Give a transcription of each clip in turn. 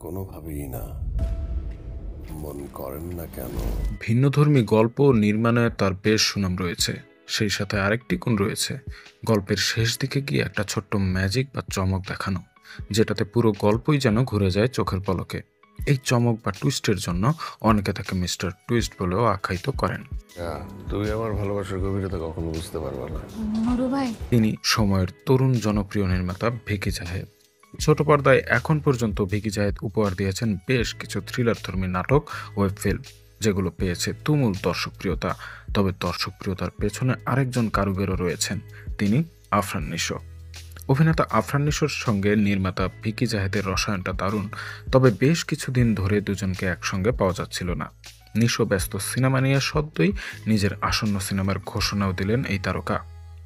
কোনোভাবেই না। মন করেন না কেন? ভিন্নধর্মী গল্প নির্মাণে তার বেশ সুনাম রয়েছে। সেই সাথে আরেকটি গুণ রয়েছে, গল্পের শেষ দিকে গিয়ে একটা ছোট্ট ম্যাজিক বা চমক দেখানো, যেটাতে পুরো গল্পই যেন ঘুরে যায় চোখের পলকে। এই চমক বা টুইস্টের জন্য অনেকে তাকে মিস্টার টুইস্ট বলেও আখ্যায়িত করেন। তুমি আমার ভালোবাসার গভীরতা কখনো বুঝতে পারবে না। নুরু ভাই, তিনি সময়ের তরুণ জনপ্রিয় নির্মাতা ভিকি জাহেদ। ছোট পর্দায় এখন পর্যন্ত ভিকি জাহেদ উপহার দিয়েছেন বেশ কিছু থ্রিলারধর্মী নাটক, ওয়েব ফিল্ম, যেগুলো পেয়েছে তুমুল দর্শকপ্রিয়তা। তবে দর্শকপ্রিয়তার পেছনে আরেকজন কারিগরও রয়েছেন, তিনি আফরান নিশো। অভিনেতা আফরান নিশোর সঙ্গে নির্মাতা ভিকি জাহেদের রসায়নটা দারুণ, তবে বেশ কিছুদিন ধরে দুজনকে একসঙ্গে পাওয়া যাচ্ছিল না। নিশো ব্যস্ত সিনেমা নিয়ে সদ্যই নিজের আসন্ন সিনেমার ঘোষণাও দিলেন এই তারকা।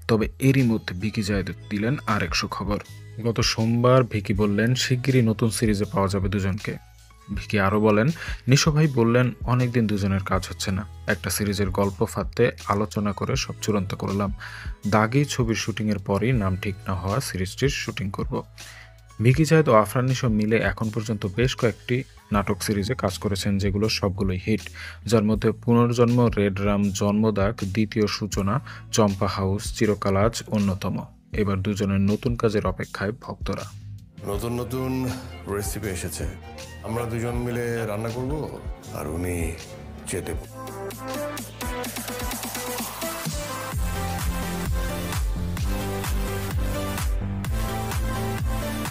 তবে এরই মধ্যে ভিকি জাহেদ দিলেন আরেক সুখবর। গত সোমবার ভিকি বললেন শিগগিরই নতুন সিরিজে পাওয়া যাবে দুজনকে। ভিকি আরও বলেন, নিশো ভাই বললেন অনেকদিন দুজনের কাজ হচ্ছে না, একটা সিরিজের গল্প ফাঁদতে আলোচনা করে সব চূড়ান্ত করলাম। দাগি ছবির শুটিংয়ের পরই নাম ঠিক না হওয়া সিরিজটির শুটিং করব। ভিকি জাহেদ ও আফরান নিশো মিলে এখন পর্যন্ত বেশ কয়েকটি নাটক সিরিজে কাজ করেছেন, যেগুলো সবগুলোই হিট, যার মধ্যে পুনর্জন্ম, রেড রাম, জন্মদাগ, দ্বিতীয় সূচনা, চম্পা হাউস, চিরকাল আজ অন্যতম। এবার দুজনের নতুন কাজের অপেক্ষায় ভক্তরা। নতুন নতুন রেসিপি এসেছে, আমরা দুজন মিলে রান্না করব আর উনি চেটে